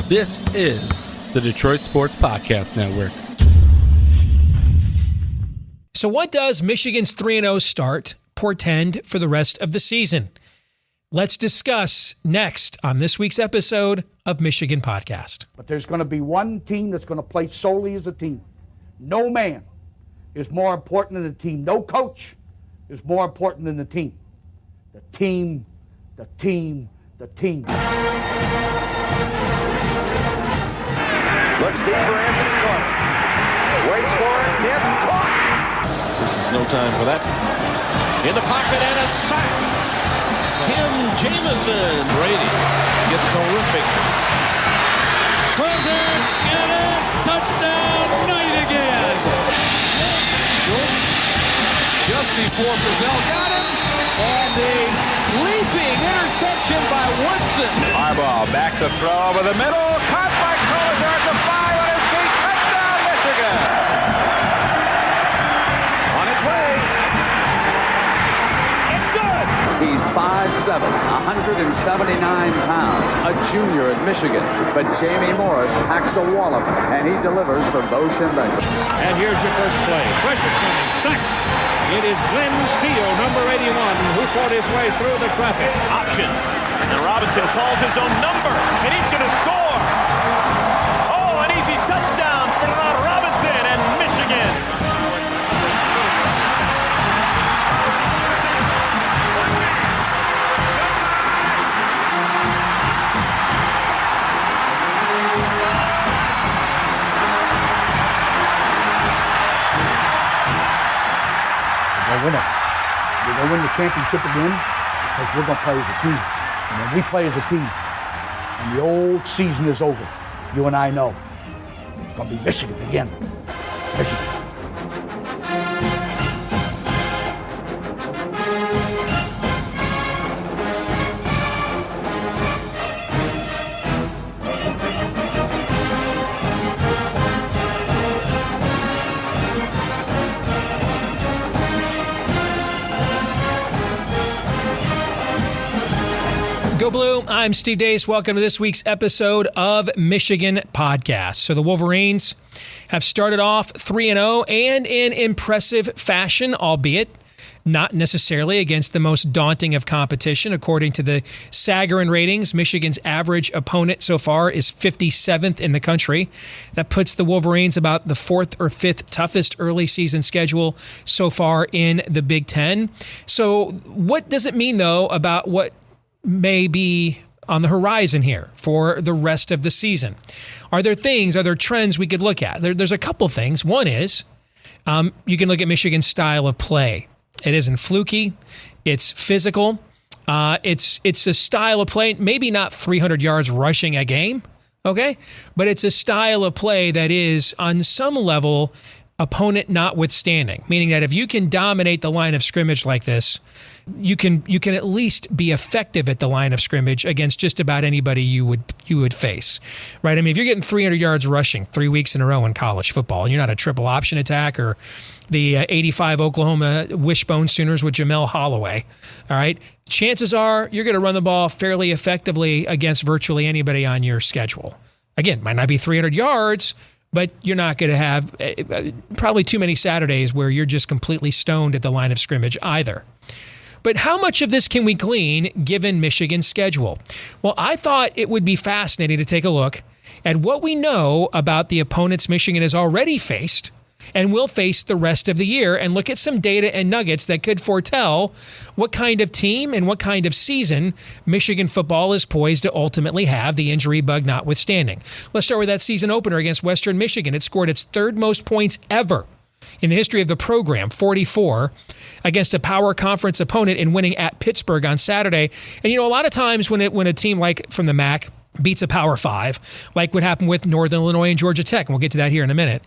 This is the Detroit Sports Podcast Network. So what does Michigan's 3-0 start portend for the rest of the season? Let's discuss next on this week's episode of Michigan Podcast. But there's going to be one team that's going to play solely as a team. No man is more important than the team. No coach is more important than the team. The team, the team, the team. Looks deep for Anthony Clark. Waits for it. Gets caught. This is no time for that. In the pocket and a sack. Tim Jamison. Brady gets terrific. Throws it. Get it. Touchdown. Knight again. Schultz just before Brazil got him. And a leaping interception by Woodson. Harbaugh back to throw over the middle. Caught by Collier at the 5 on his feet. Touchdown, Michigan. On its way. It's good. He's 5'7", 179 pounds, a junior at Michigan. But Jamie Morris packs a wall of him, and he delivers for Bo Schembechler. And here's your first play. Pressure coming. Sack. It is Glenn Steele, number 81, who fought his way through the traffic. Option. And Robinson calls his own number, and he's going to score. Oh, an easy touchdown for Robinson and Michigan. We're going to win it. We're going to win the championship again because we're going to play as a team. And when we play as a team and the old season is over, you and I know it's going to be Michigan again. Michigan. Go Blue, I'm Steve Deace. Welcome to this week's episode of Michigan Podcast. So the Wolverines have started off 3-0 and in impressive fashion, albeit not necessarily against the most daunting of competition. According to the Sagarin ratings, Michigan's average opponent so far is 57th in the country. That puts the Wolverines about the 4th or 5th toughest early season schedule so far in the Big Ten. So what does it mean, though, about what may be on the horizon here for the rest of the season? Are there trends we could look at? There's a couple things. One is you can look at Michigan's style of play. It isn't fluky. It's physical. It's a style of play, maybe not 300 yards rushing a game, okay? But it's a style of play that is on some level opponent notwithstanding, meaning that if you can dominate the line of scrimmage like this, you can at least be effective at the line of scrimmage against just about anybody you would face, right? I mean, if you're getting 300 yards rushing 3 weeks in a row in college football, and you're not a triple option attack or the 85 Oklahoma Wishbone Sooners with Jamel Holloway, all right, chances are you're going to run the ball fairly effectively against virtually anybody on your schedule. Again, might not be 300 yards, but you're not going to have probably too many Saturdays where you're just completely stoned at the line of scrimmage either. But how much of this can we glean given Michigan's schedule? Well, I thought it would be fascinating to take a look at what we know about the opponents Michigan has already faced and will face the rest of the year, and look at some data and nuggets that could foretell what kind of team and what kind of season Michigan football is poised to ultimately have, the injury bug notwithstanding. Let's start with that season opener against Western Michigan. It scored its third most points ever in the history of the program, 44, against a power conference opponent in winning at Pittsburgh on Saturday. And, a lot of times when a team like from the MAC beats a Power 5, like what happened with Northern Illinois and Georgia Tech, and we'll get to that here in a minute.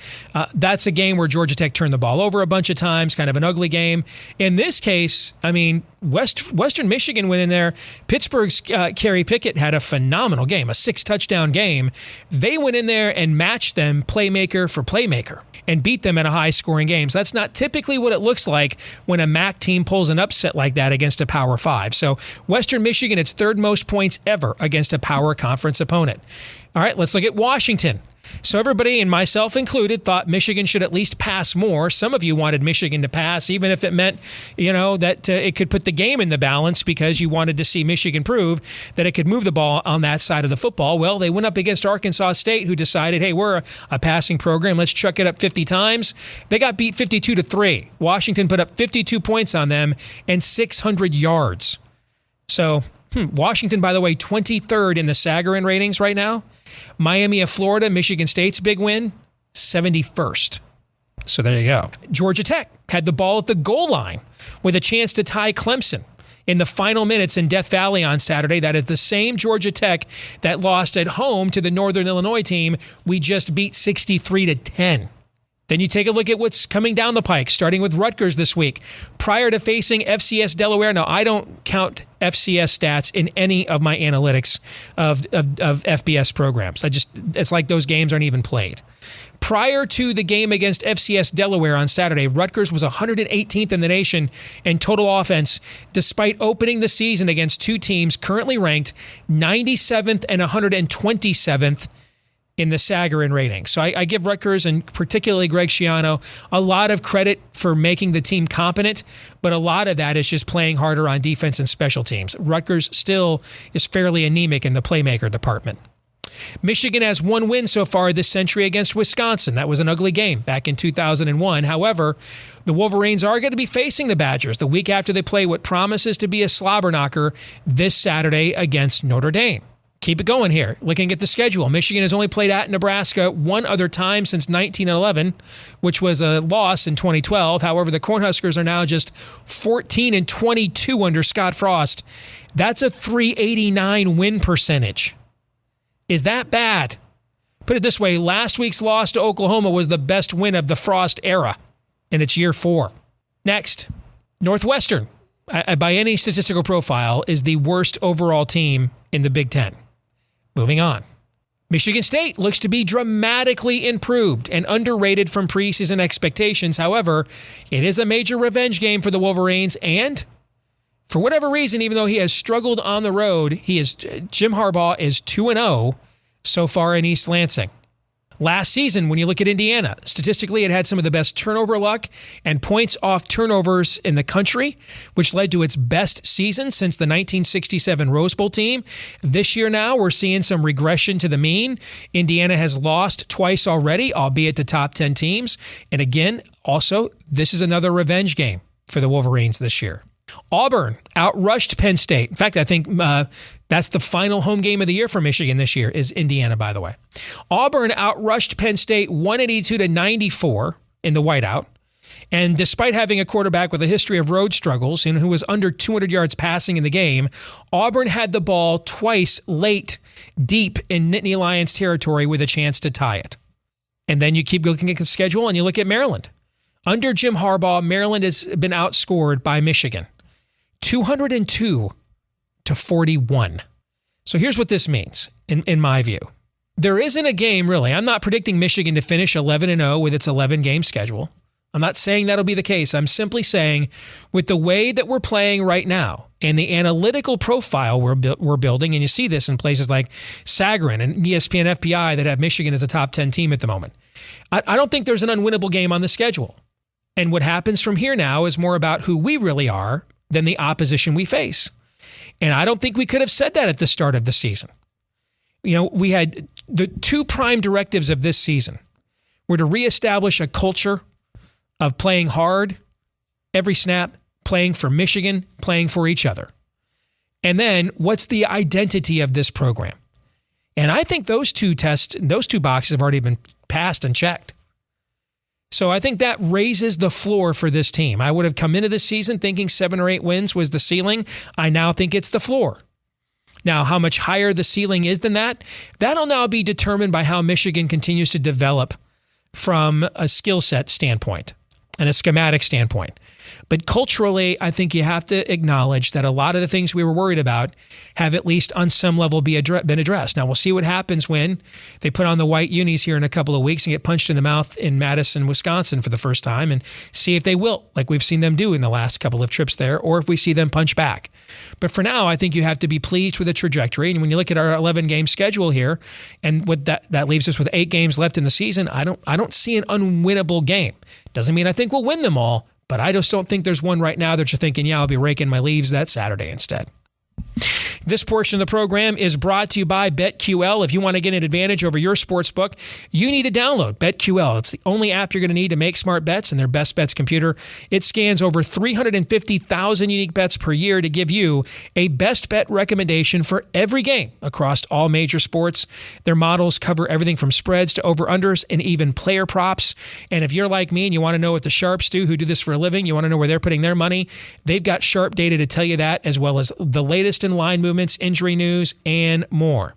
That's a game where Georgia Tech turned the ball over a bunch of times, kind of an ugly game. In this case, I mean, Western Michigan went in there. Pittsburgh's Kerry Pickett had a phenomenal game, a 6-touchdown game. They went in there and matched them playmaker for playmaker and beat them in a high-scoring game. So that's not typically what it looks like when a MAC team pulls an upset like that against a Power 5. So Western Michigan, its third most points ever against a power conference conference opponent. All right, let's look at Washington. So everybody, and myself included, thought Michigan should at least pass more. Some of you wanted Michigan to pass, even if it meant, that it could put the game in the balance because you wanted to see Michigan prove that it could move the ball on that side of the football. Well, they went up against Arkansas State, who decided, hey, we're a passing program. Let's chuck it up 50 times. They got beat 52-3. Washington put up 52 points on them and 600 yards. So Washington, by the way, 23rd in the Sagarin ratings right now. Miami of Florida, Michigan State's big win, 71st. So there you go. Georgia Tech had the ball at the goal line with a chance to tie Clemson in the final minutes in Death Valley on Saturday. That is the same Georgia Tech that lost at home to the Northern Illinois team we just beat 63-10. Then you take a look at what's coming down the pike, starting with Rutgers this week. Prior to facing FCS Delaware, now I don't count FCS stats in any of my analytics of FBS programs. It's like those games aren't even played. Prior to the game against FCS Delaware on Saturday, Rutgers was 118th in the nation in total offense, despite opening the season against two teams currently ranked 97th and 127th in the Sagarin rating. So I give Rutgers, and particularly Greg Schiano, a lot of credit for making the team competent, but a lot of that is just playing harder on defense and special teams. Rutgers still is fairly anemic in the playmaker department. Michigan has one win so far this century against Wisconsin. That was an ugly game back in 2001. However, the Wolverines are going to be facing the Badgers the week after they play what promises to be a slobber knocker this Saturday against Notre Dame. Keep it going here. Looking at the schedule, Michigan has only played at Nebraska one other time since 1911, which was a loss in 2012. However, the Cornhuskers are now just 14-22 under Scott Frost. That's a .389 win percentage. Is that bad? Put it this way, last week's loss to Oklahoma was the best win of the Frost era, and it's year 4. Next, Northwestern, by any statistical profile, is the worst overall team in the Big Ten. Moving on. Michigan State looks to be dramatically improved and underrated from preseason expectations. However, it is a major revenge game for the Wolverines, and for whatever reason, even though he has struggled on the road, Jim Harbaugh is 2-0 so far in East Lansing. Last season, when you look at Indiana, statistically, it had some of the best turnover luck and points off turnovers in the country, which led to its best season since the 1967 Rose Bowl team. This year now, we're seeing some regression to the mean. Indiana has lost twice already, albeit to top 10 teams. And again, also, this is another revenge game for the Wolverines this year. Auburn outrushed Penn State. In fact, I think that's the final home game of the year for Michigan this year is Indiana, by the way. Auburn outrushed Penn State 182-94 in the whiteout. And despite having a quarterback with a history of road struggles and who was under 200 yards passing in the game, Auburn had the ball twice late, deep in Nittany Lions territory with a chance to tie it. And then you keep looking at the schedule and you look at Maryland. Under Jim Harbaugh, Maryland has been outscored by Michigan, 202-41. So here's what this means, in my view. There isn't a game, really. I'm not predicting Michigan to finish 11-0 with its 11-game schedule. I'm not saying that'll be the case. I'm simply saying with the way that we're playing right now and the analytical profile we're building, and you see this in places like Sagarin and ESPN FPI that have Michigan as a top 10 team at the moment, I don't think there's an unwinnable game on the schedule. And what happens from here now is more about who we really are than the opposition we face. And I don't think we could have said that at the start of the season. We had the two prime directives of this season were to reestablish a culture of playing hard every snap, playing for Michigan, playing for each other. And then what's the identity of this program? And I think those two boxes have already been passed and checked. So I think that raises the floor for this team. I would have come into this season thinking 7 or 8 wins was the ceiling. I now think it's the floor. Now, how much higher the ceiling is than that, that'll now be determined by how Michigan continues to develop from a skill set standpoint. and a schematic standpoint. But culturally, I think you have to acknowledge that a lot of the things we were worried about have at least on some level been addressed. Now, we'll see what happens when they put on the white unis here in a couple of weeks and get punched in the mouth in Madison, Wisconsin for the first time, and see if they will, like we've seen them do in the last couple of trips there, or if we see them punch back. But for now, I think you have to be pleased with the trajectory. And when you look at our 11-game schedule here, and what that leaves us with 8 games left in the season, I don't see an unwinnable game. Doesn't mean I think we'll win them all, but I just don't think there's one right now that you're thinking, yeah, I'll be raking my leaves that Saturday instead. This portion of the program is brought to you by BetQL. If you want to get an advantage over your sportsbook, you need to download BetQL. It's the only app you're going to need to make smart bets in their best bets computer. It scans over 350,000 unique bets per year to give you a best bet recommendation for every game across all major sports. Their models cover everything from spreads to over-unders and even player props. And if you're like me and you want to know what the sharps do, who do this for a living, you want to know where they're putting their money, they've got sharp data to tell you that, as well as the latest in line movements, injury news, and more.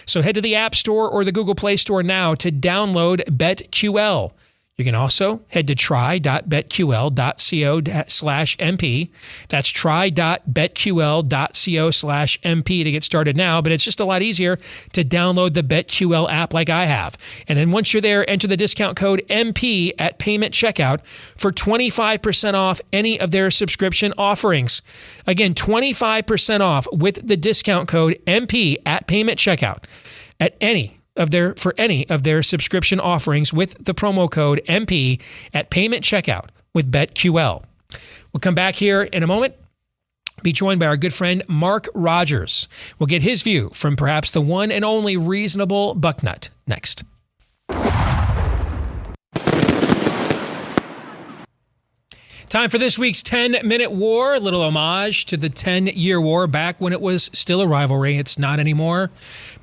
So head to the App Store or the Google Play Store now to download BetQL. You can also head to try.betql.co/MP. That's try.betql.co/MP to get started now, but it's just a lot easier to download the BetQL app like I have. And then once you're there, enter the discount code MP at payment checkout for 25% off any of their subscription offerings. Again, 25% off with the discount code MP at payment checkout at any of their subscription offerings with the promo code MP at payment checkout with BetQL. We'll come back here in a moment, be joined by our good friend Mark Rogers. We'll get his view from perhaps the one and only reasonable Bucknut next. Time for this week's 10-minute war, a little homage to the 10-year war back when it was still a rivalry. It's not anymore.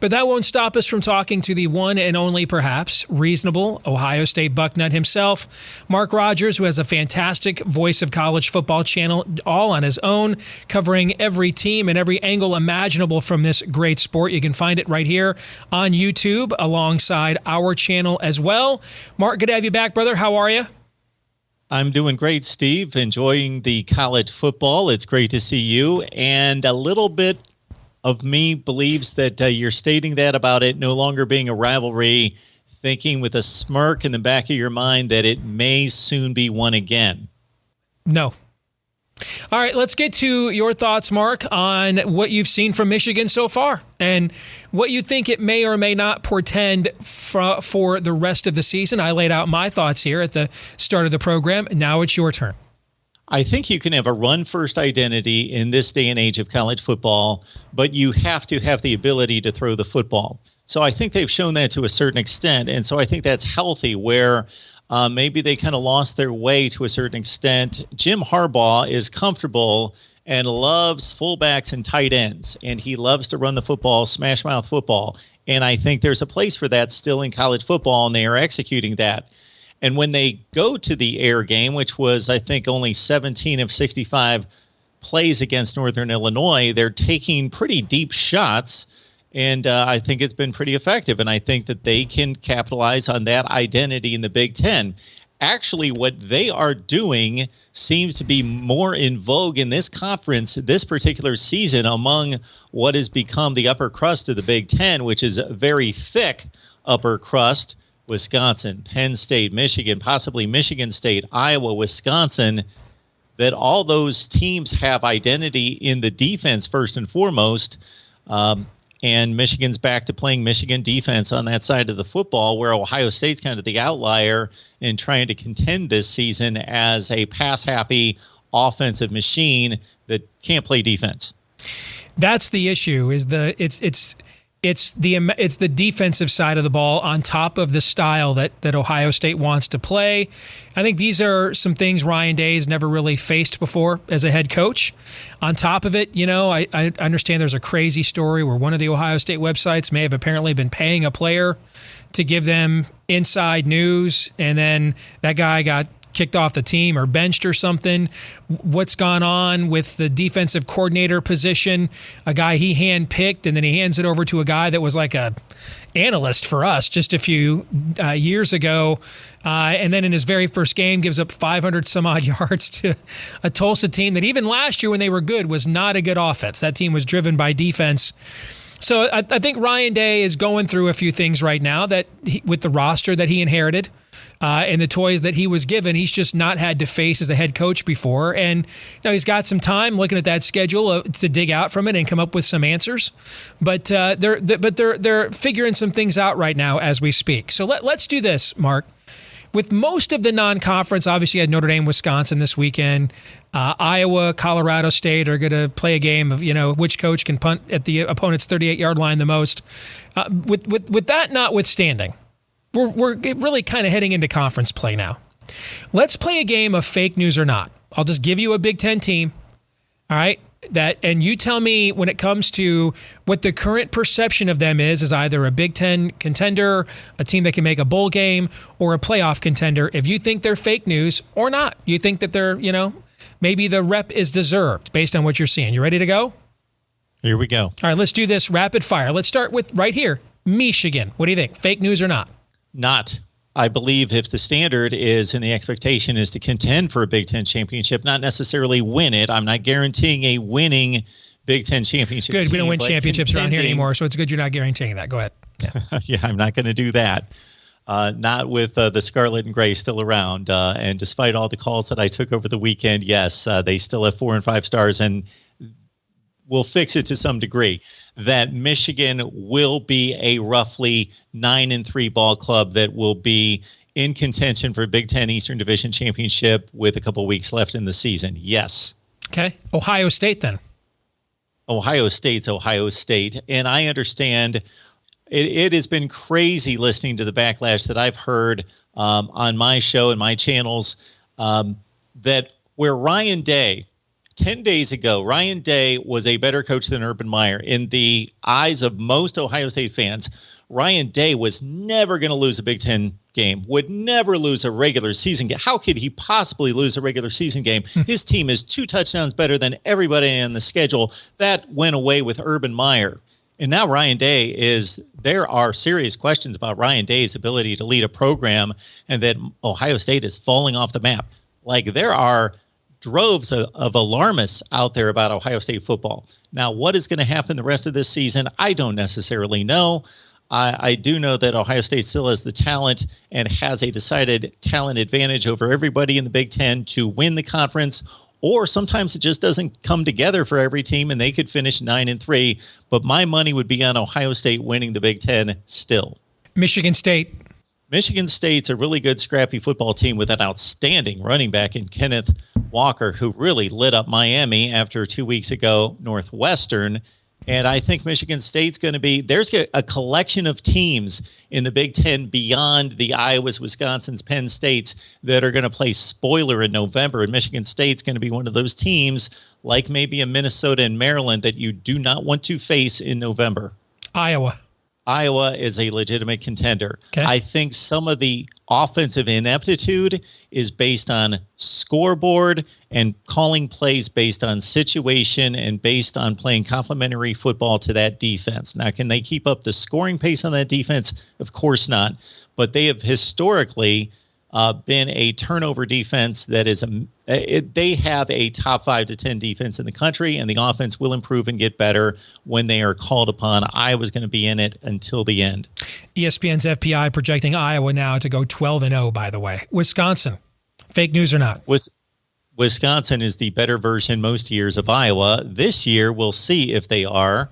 But that won't stop us from talking to the one and only, perhaps, reasonable Ohio State Bucknut himself, Mark Rogers, who has a fantastic Voice of College Football channel all on his own, covering every team and every angle imaginable from this great sport. You can find it right here on YouTube alongside our channel as well. Mark, good to have you back, brother. How are you? I'm doing great, Steve. Enjoying the college football. It's great to see you. And a little bit of me believes that you're stating that about it no longer being a rivalry, thinking with a smirk in the back of your mind that it may soon be one again. No. All right, let's get to your thoughts, Mark, on what you've seen from Michigan so far and what you think it may or may not portend for the rest of the season. I laid out my thoughts here at the start of the program. Now it's your turn. I think you can have a run-first identity in this day and age of college football, but you have to have the ability to throw the football. So I think they've shown that to a certain extent, and so I think that's healthy where maybe they kind of lost their way to a certain extent. Jim Harbaugh is comfortable and loves fullbacks and tight ends, and he loves to run the football, smash mouth football. And I think there's a place for that still in college football, and they are executing that. And when they go to the air game, which was, I think, only 17 of 65 plays against Northern Illinois, they're taking pretty deep shots. And I think it's been pretty effective. And I think that they can capitalize on that identity in the Big Ten. Actually, what they are doing seems to be more in vogue in this conference, this particular season, among what has become the upper crust of the Big Ten, which is a very thick upper crust. Wisconsin, Penn State, Michigan, possibly Michigan State, Iowa, Wisconsin, that all those teams have identity in the defense first and foremost. And Michigan's back to playing Michigan defense on that side of the football, where Ohio State's kind of the outlier in trying to contend this season as a pass-happy offensive machine that can't play defense. That's the issue. It's the defensive side of the ball on top of the style that Ohio State wants to play. I think these are some things Ryan Day has never really faced before as a head coach. On top of it, I understand there's a crazy story where one of the Ohio State websites may have apparently been paying a player to give them inside news, and then that guy got kicked off the team or benched or something. What's gone on with the defensive coordinator position? A guy he handpicked, and then he hands it over to a guy that was like a analyst for us just a few years ago. And then in his very first game gives up 500 some odd yards to a Tulsa team that even last year when they were good was not a good offense. That team was driven by defense. So I think Ryan Day is going through a few things right now that with the roster that he inherited and the toys that he was given, he's just not had to face as a head coach before. And now he's got some time looking at that schedule to dig out from it and come up with some answers. But they're figuring some things out right now as we speak. So let's do this, Mark. With most of the non-conference, obviously you had Notre Dame, Wisconsin this weekend. Iowa, Colorado State are going to play a game of, which coach can punt at the opponent's 38-yard line the most. With that notwithstanding, we're really kind of heading into conference play now. Let's play a game of fake news or not. I'll just give you a Big Ten team, all right? And you tell me when it comes to what the current perception of them is either a Big Ten contender, a team that can make a bowl game, or a playoff contender, if you think they're fake news or not. You think that they're, maybe the rep is deserved based on what you're seeing. You ready to go? Here we go. All right, let's do this rapid fire. Let's start with right here, Michigan. What do you think? Fake news or not? Not. I believe if the standard is and the expectation is to contend for a Big Ten championship, not necessarily win it. I'm not guaranteeing a winning Big Ten championship. Good. Team, we don't win championships around here anymore, so it's good you're not guaranteeing that. Go ahead. Yeah, I'm not going to do that. Not with the Scarlet and Gray still around. And despite all the calls that I took over the weekend, yes, they still have 4 and 5 stars and will fix it to some degree. That Michigan will be a roughly 9-3 ball club that will be in contention for a Big Ten Eastern Division championship with a couple weeks left in the season. Yes. Okay. Ohio State then. Ohio State's Ohio State. And I understand it has been crazy listening to the backlash that I've heard on my show and my channels that where Ryan Day, 10 days ago, Ryan Day was a better coach than Urban Meyer. In the eyes of most Ohio State fans, Ryan Day was never going to lose a Big Ten game, would never lose a regular season game. How could he possibly lose a regular season game? His team is 2 touchdowns better than everybody on the schedule. That went away with Urban Meyer. And now Ryan Day there are serious questions about Ryan Day's ability to lead a program and that Ohio State is falling off the map. Like there are droves of alarmists out there about Ohio State football. Now, what is going to happen the rest of this season? I don't necessarily know. I do know that Ohio State still has the talent and has a decided talent advantage over everybody in the Big Ten to win the conference, or sometimes it just doesn't come together for every team and they could finish 9-3. But my money would be on Ohio State winning the Big Ten still. Michigan State. Michigan State's a really good, scrappy football team with an outstanding running back in Kenneth Walker, who really lit up Miami after 2 weeks ago, Northwestern. And I think Michigan State's going to there's a collection of teams in the Big Ten beyond the Iowas, Wisconsins, Penn States that are going to play spoiler in November. And Michigan State's going to be one of those teams, like maybe a Minnesota and Maryland, that you do not want to face in November. Iowa is a legitimate contender. Okay. I think some of the offensive ineptitude is based on scoreboard and calling plays based on situation and based on playing complementary football to that defense. Now, can they keep up the scoring pace on that defense? Of course not. But they have historically been a turnover defense that is they have a top 5 to 10 defense in the country, and the offense will improve and get better when they are called upon. Iowa's going to be in it until the end. ESPN's FPI projecting Iowa now to go 12-0, by the way. Wisconsin, fake news or not? Wisconsin is the better version most years of Iowa. This year, we'll see if they are.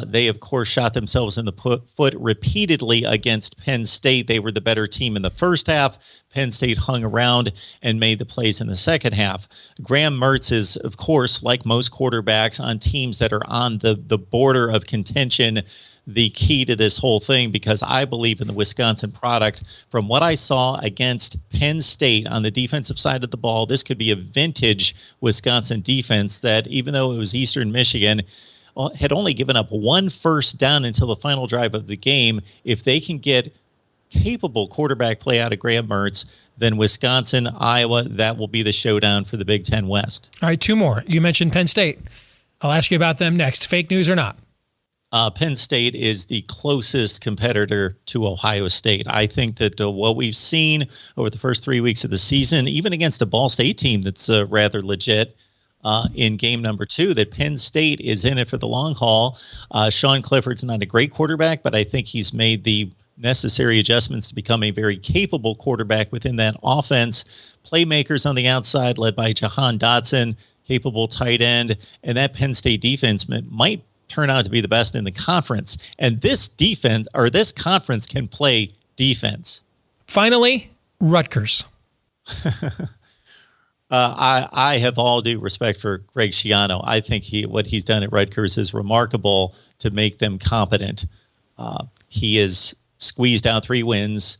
They, of course, shot themselves in the foot repeatedly against Penn State. They were the better team in the first half. Penn State hung around and made the plays in the second half. Graham Mertz is, of course, like most quarterbacks on teams that are on the border of contention, the key to this whole thing, because I believe in the Wisconsin product. From what I saw against Penn State on the defensive side of the ball, this could be a vintage Wisconsin defense that, even though it was Eastern Michigan, had only given up 1 first down until the final drive of the game. If they can get capable quarterback play out of Graham Mertz, then Wisconsin, Iowa, that will be the showdown for the Big Ten West. All right, two more. You mentioned Penn State. I'll ask you about them next. Fake news or not? Penn State is the closest competitor to Ohio State. I think that what we've seen over the first 3 weeks of the season, even against a Ball State team that's rather legit in game number 2, that Penn State is in it for the long haul. Sean Clifford's not a great quarterback, but I think he's made the necessary adjustments to become a very capable quarterback within that offense. Playmakers on the outside led by Jahan Dotson, capable tight end, and that Penn State defense might turn out to be the best in the conference. And this defense, or this conference, can play defense. Finally, Rutgers. I have all due respect for Greg Schiano. I think what he's done at Rutgers is remarkable to make them competent. He has squeezed out 3 wins.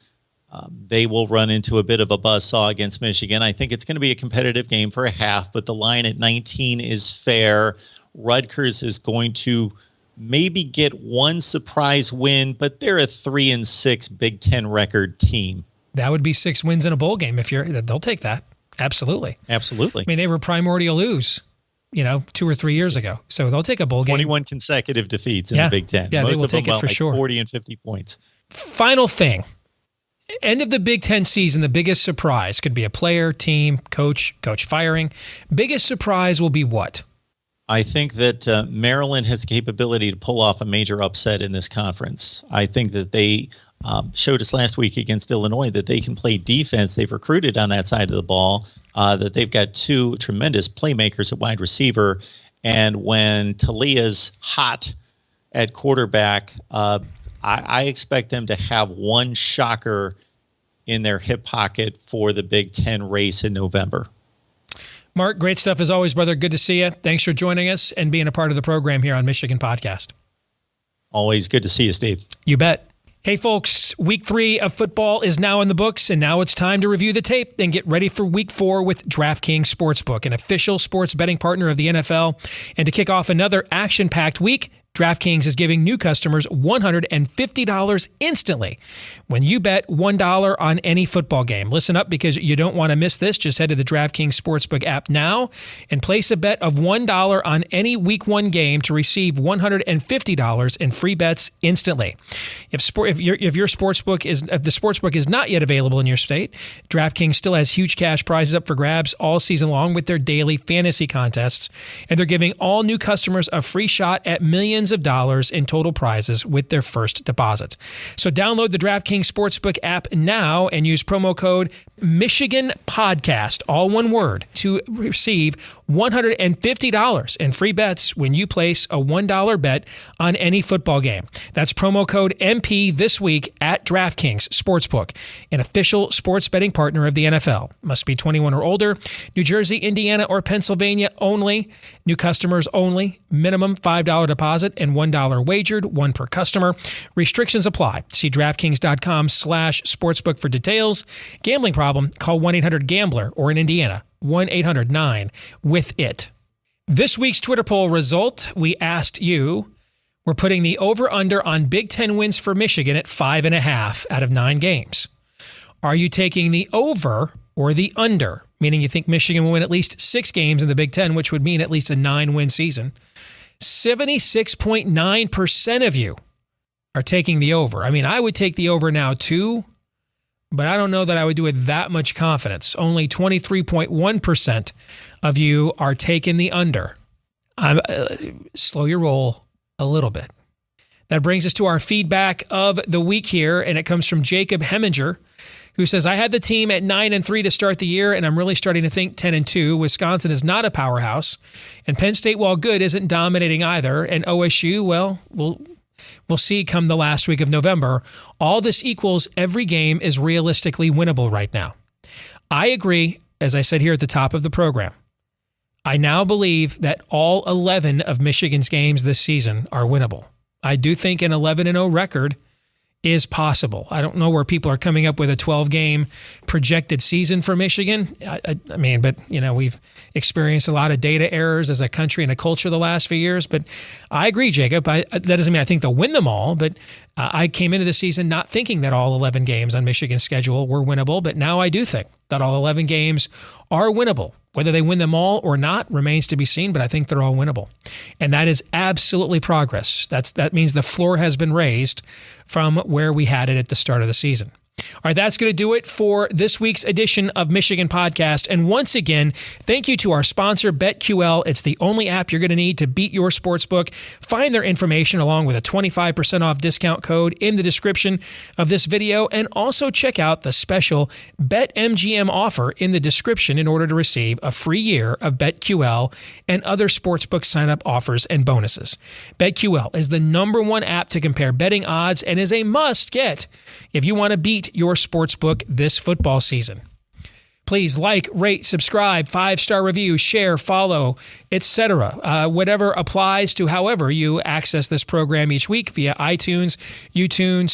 They will run into a bit of a buzzsaw against Michigan. I think it's going to be a competitive game for a half, but the line at 19 is fair. Rutgers is going to maybe get one surprise win, but they're a 3-6 Big Ten record team. That would be 6 wins in a bowl game. They'll take that. Absolutely. Absolutely. I mean, they were primordial lose, 2 or 3 years ago. So they'll take a bowl game. 21 consecutive defeats in the Big Ten. Yeah, most they will of them take it for sure. 40 and 50 points. Final thing. End of the Big Ten season, the biggest surprise could be a player, team, coach firing. Biggest surprise will be what? I think that Maryland has the capability to pull off a major upset in this conference. I think that they showed us last week against Illinois that they can play defense. They've recruited on that side of the ball, that they've got 2 tremendous playmakers at wide receiver. And when Talia's hot at quarterback, I expect them to have one shocker in their hip pocket for the Big Ten race in November. Mark, great stuff as always, brother. Good to see you. Thanks for joining us and being a part of the program here on Michigan Podcast. Always good to see you, Steve. You bet. Hey, folks, week 3 of football is now in the books, and now it's time to review the tape and get ready for week 4 with DraftKings Sportsbook, an official sports betting partner of the NFL. And to kick off another action-packed week, DraftKings is giving new customers $150 instantly when you bet $1 on any football game. Listen up, because you don't want to miss this. Just head to the DraftKings Sportsbook app now and place a bet of $1 on any Week 1 game to receive $150 in free bets instantly. If the sportsbook is not yet available in your state, DraftKings still has huge cash prizes up for grabs all season long with their daily fantasy contests, and they're giving all new customers a free shot at millions of dollars in total prizes with their first deposit. So download the DraftKings Sportsbook app now and use promo code Michigan Podcast, all one word, to receive $150 in free bets when you place a $1 bet on any football game. That's promo code MP this week at DraftKings Sportsbook, an official sports betting partner of the NFL. Must be 21 or older. New Jersey, Indiana, or Pennsylvania only. New customers only. Minimum $5 deposit and $1 wagered, 1 per customer. Restrictions apply. See DraftKings.com/sportsbook for details. Gambling problem? Call 1-800-GAMBLER, or in Indiana, 1-800-9-WITH-IT. This week's Twitter poll result, we asked you, we're putting the over-under on Big Ten wins for Michigan at 5.5 out of 9 games. Are you taking the over or the under? Meaning you think Michigan will win at least 6 games in the Big Ten, which would mean at least a 9-win season. 76.9% of you are taking the over. I mean, I would take the over now too, but I don't know that I would do it that much confidence. Only 23.1% of you are taking the under. Slow your roll a little bit. That brings us to our feedback of the week here, and it comes from Jacob Heminger, who says, I had the team at 9-3 to start the year, and I'm really starting to think 10-2. Wisconsin is not a powerhouse, and Penn State, while good, isn't dominating either. And OSU, well, we'll see come the last week of November. All this equals every game is realistically winnable right now. I agree, as I said here at the top of the program. I now believe that all 11 of Michigan's games this season are winnable. I do think an 11-0 record is possible. I don't know where people are coming up with a 12-game projected season for Michigan. I mean, but, we've experienced a lot of data errors as a country and a culture the last few years. But I agree, Jacob. That doesn't mean I think they'll win them all, but I came into the season not thinking that all 11 games on Michigan's schedule were winnable, but now I do think that all 11 games are winnable. Whether they win them all or not remains to be seen, but I think they're all winnable. And that is absolutely progress. That means the floor has been raised from where we had it at the start of the season. All right, that's going to do it for this week's edition of Michigan Podcast. And once again, thank you to our sponsor, BetQL. It's the only app you're going to need to beat your sportsbook. Find their information along with a 25% off discount code in the description of this video. And also check out the special BetMGM offer in the description in order to receive a free year of BetQL and other sportsbook sign-up offers and bonuses. BetQL is the #1 app to compare betting odds and is a must-get if you want to beat your sportsbook this football season. Please like, rate, subscribe, 5-star review, share, follow, etc. Whatever applies to however you access this program each week via iTunes, YouTube,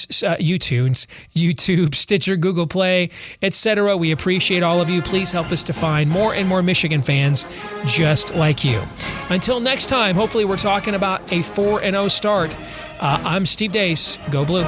Stitcher, Google Play, etc. We appreciate all of you. Please help us to find more and more Michigan fans just like you. Until next time, hopefully we're talking about a 4-0 start. I'm Steve Deace. Go Blue.